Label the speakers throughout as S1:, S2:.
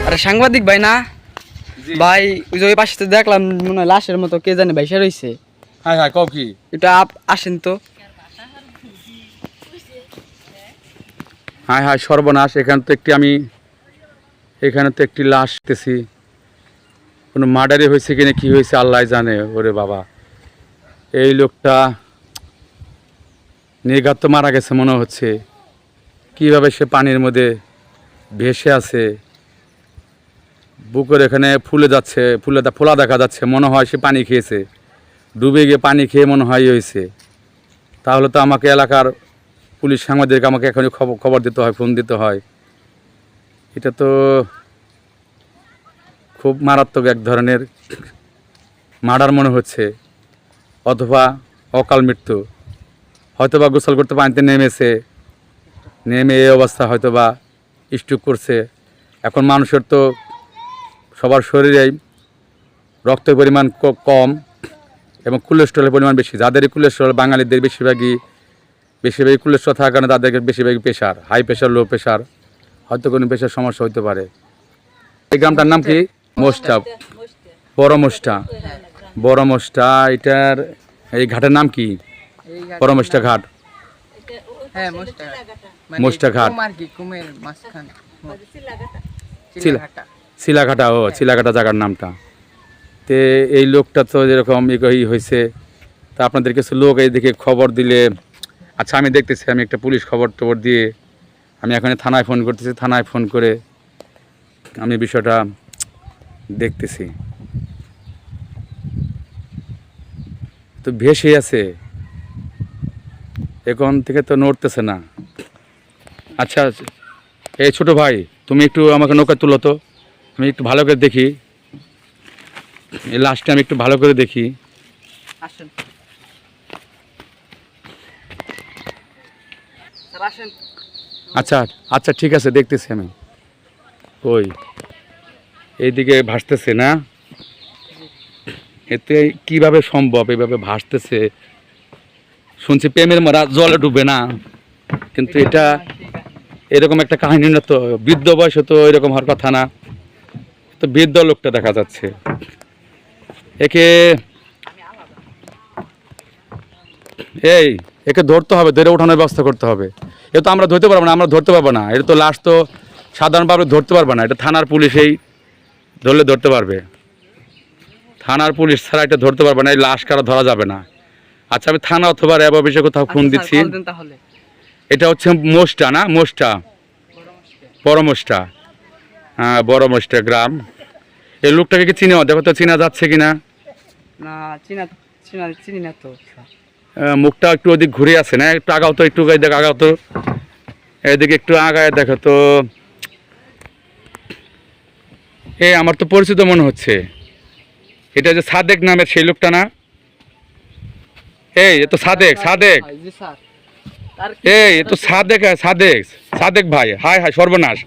S1: আরে সাংবাদিক ভাই না ভাই, ওই যে ওই পাশে তো দেখলাম মনে হয় লাশের মতো কে জানে ভাইসা রয়েছে।
S2: হ্যাঁ হ্যাঁ, কও কি
S1: এটা আসেন তো।
S2: হ্যাঁ হ্যাঁ, সর্বনাশ। এখানে তো একটি লাশ দেখতেছি। কোনো মার্ডারে হয়েছে কিনা, কি হয়েছে আল্লাহ জানে। ওরে বাবা, এই লোকটা নির্ঘাত মারা গেছে মনে হচ্ছে। কিভাবে সে পানির মধ্যে ভেসে আছে, বুকের এখানে ফুলে যাচ্ছে, ফোলা দেখা যাচ্ছে, মনে হয় সে পানি খেয়েছে, ডুবে গিয়ে পানি খেয়ে মনে হয় হয়েছে। তাহলে তো আমাকে এলাকার পুলিশ সাংবাদিককে আমাকে এখনই খবর দিতে হয়, ফোন দিতে হয়। এটা তো খুব মারাত্মক এক ধরনের মার্ডার মনে হচ্ছে, অথবা অকাল মৃত্যু। হয়তোবা গোসল করতে পানিতে নেমে এই অবস্থা, হয়তোবা স্ট্রোক করছে। এখন মানুষের তো সবার শরীরেই রক্তের পরিমাণ কম এবং কোলেস্ট্রলের পরিমাণ বেশি। যাদেরই কোলেস্ট্রল, বাঙালিদের বেশিরভাগই কোলেস্ট্রল থাকার কারণে তাদেরকে বেশিরভাগই pressure, high pressure, low pressure, হয়তো কোনো প্রেশার সমস্যা হতে পারে। এই গ্রামটার নাম কি? মোস্টা, বড় মোস্টা। এটার এই ঘাটের নাম কি? বড় মোস্টা ঘাট। মোস্টা ঘাট, চিলাঘাটা। ও, চিলাঘাটা জায়গার নামটা। তে এই লোকটা তো যেরকম হয়েছে, তা আপনাদের কিছু লোক এই দিকে খবর দিলে। আচ্ছা, আমি দেখতেছি, আমি একটা পুলিশ খবর দিয়ে আমি এখন থানায় ফোন করতেছি। থানায় ফোন করে আমি বিষয়টা দেখতেছি। তো ভেসে আছে, এখন থেকে তো নড়তেছে না। আচ্ছা, এই ছোট ভাই, তুমি একটু আমাকে নৌকা তুলো তো, আমি একটু ভালো করে দেখি এই লাশটা, আমি একটু ভালো করে দেখি। আচ্ছা আচ্ছা, ঠিক আছে, দেখতেছি আমি। ওই এইদিকে ভাসতেছে না, এতে কিভাবে সম্ভব এইভাবে ভাসতেছে? শুনছি প্রেমের মারা জলে ডুবে না, কিন্তু এটা এরকম একটা কাহিনী না তো। বৃদ্ধ বয়সে তো এরকম হওয়ার কথা না। তো বৃদ্ধ লোকটা দেখা যাচ্ছে। একে ধরতে হবে, ধরে ওঠানোর ব্যবস্থা করতে হবে। এ তো আমরা ধরতে পারবো না, এটা তো লাশ তো সাধারণভাবে ধরতে পারবে না। এটা থানার পুলিশেই ধরতে পারবে। থানার পুলিশ ছাড়া এটা ধরতে পারবে না, এই লাশ কারো ধরা যাবে না। আচ্ছা, আমি থানা অথবা র্যাব অফিসে কোথাও ফোন দিচ্ছি। এটা হচ্ছে মোস্টা না? বড় মোস্টা। হ্যাঁ, বড় মোস্টা গ্রাম। এই লোকটাকে কি চিনে? দেখো তো চেনা যাচ্ছে কিনা। মুখটা একটু ওদিক ঘুরে আছে না? একটু আগাও তো, আগাও তো, এদিকে একটু আগায় দেখো তো। আমার তো পরিচিত মনে হচ্ছে। এটা যে সাদেক নামের সেই লোকটা না? এ তো সাদেক। এ তো সাদেক ভাই। হায় হায়, সর্বনাশ!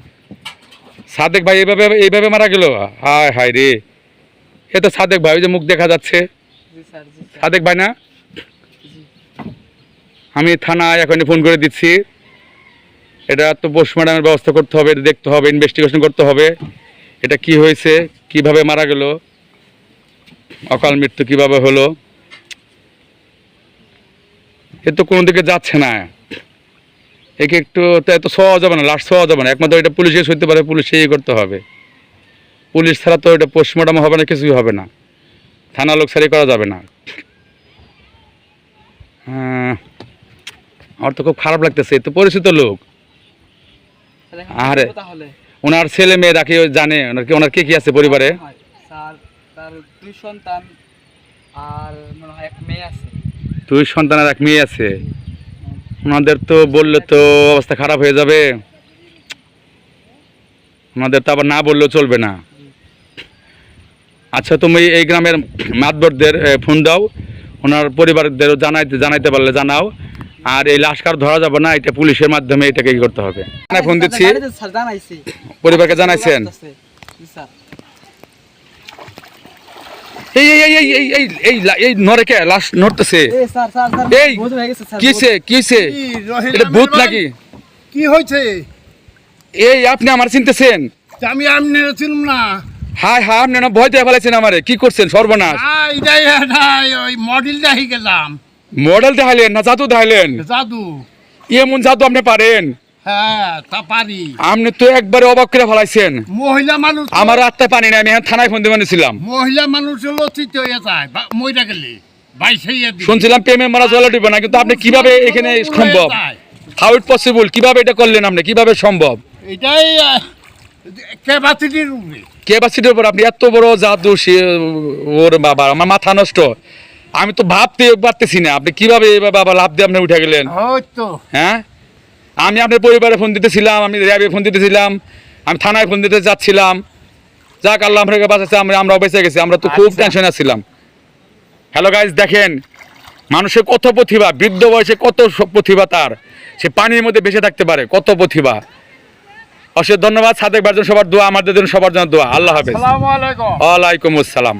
S2: সাদেক ভাই এইভাবে মারা গেল। হায় হায় রে, এ তো সাদেক ভাই, ওই যে মুখ দেখা যাচ্ছে। সাদেক ভাই না? আমি থানায় এখনই ফোন করে দিচ্ছি। এটা তো পোস্টমর্টমের ব্যবস্থা করতে হবে, এটা দেখতে হবে, ইনভেস্টিগেশন করতে হবে। এটা কি হয়েছে, কিভাবে মারা গেল, অকাল মৃত্যু কিভাবে হলো। এ তো কোনো দিকে যাচ্ছে না। একে একটু এত ছোঁয়া যাবে না, লাশ ছোঁয়া যাবে না। একমাত্র এটা পুলিশে সইতে পারে, পুলিশেই করতে হবে। পুলিশ ছাড়া তো এটা পোস্টমর্টম হবে না, কিছুই হবে না। থানা লোক ছাড়াই করা যাবে না। আমার তো খুব খারাপ লাগতেছে, তো পরিচিত লোক। আরে ওনার ছেলে মেয়ে রাখি জানে? ওনার কে কি আছে পরিবারে?
S1: দুই সন্তান আর
S2: এক মেয়ে আছে। ওনাদের তো বললে তো অবস্থা খারাপ হয়ে যাবে। ওনাদের তো আবার না বললেও চলবে না। আচ্ছা, তুমি এই গ্রামের মাতবরদের ফোন দাও, ওনার পরিবারদেরও জানাইতে পারলে জানাও। আর এই লাশ কার ধরা যাবে না, এটা পুলিশের মাধ্যমে এটাকে কি করতে হবে। ফোন দিচ্ছি, পরিবারকে জানাইছেন? এই এই এই এই এই এই এই নরে কে লাশ নড়তেছে
S1: এ স্যার স্যার স্যার
S2: এই
S1: ভূত হয়ে গেছে স্যার
S2: কিসে কিসে
S3: কি রহিলামের
S2: এটা ভূত
S3: ভাই?
S2: নাকি
S3: কি হয়েছে
S2: এই আপনি আমার চিনতেছেন
S3: আমি আমনে চিনুম না
S2: হাই হাই আপনি না ভয় দিয়ে ফেলেছেন আমারে কি করছেন সর্বনাশ
S3: এটাই এটাই ওই মডেল দেখি গেলাম
S2: মডেল দেখাইলেন না জাদু দেখাইলেন
S3: জাদু
S2: এমন জাদু আপনি পারেন
S3: হ্যাঁ তা পারি
S2: আপনি তো একবারে অবাক করে ফেলাইছেন
S3: মহিলা মানুষ তো-
S2: আমার রাত্রে পানি নাই আমি এখন থানায় ফোন দিয়ে বানিয়েছিলাম
S3: মহিলা মানুষ লচিত হয়ে যায় মইরা গেলে বাইশাইয়া দিই
S2: শুনছিলাম প্রেমে মারা জলে ডিবে না কিন্তু আপনি কিভাবে এখানে সম্ভব হাউ ইট পসিবল কিভাবে এটা করলেন আপনি কিভাবে সম্ভব
S3: এটাই ক্যাপাসিটির উপরে
S2: ক্যাপাসিটির উপর আপনি এত বড় জাদু ওর বাবা আমার মাথা নষ্ট আমি তো ভাবতে পারতেছি না আপনি কিভাবে এইভাবে আবার লাভ দিয়ে আপনি উঠে গেলেন
S3: হয়তো
S2: হ্যাঁ আমি আপনার পরিবারে ফোন দিতেছিলাম আমি র্যাবে ফোন দিতেছিলাম আমি থানায় ফোন দিতে যাচ্ছিলাম যাক আল্লাহ আমাকে বাঁচাচ্ছে আমরাও বেঁচে গেছি আমরা তো খুব টেনশনে ছিলাম হ্যালো গাইজ দেখেন মানুষের কত প্রতিভা বৃদ্ধ বয়সে কত প্রতিভা তার সে পানির মধ্যে বেঁচে থাকতে পারে কত প্রতিভা অশেষ ধন্যবাদ সাদেক ভাইয়ের জন্য সবার দোয়া আমাদের জন্য সবার জন্য দোয়া আল্লাহ হাফেজ
S3: আসসালামু আলাইকুম
S2: ওয়ালাইকুম আসসালাম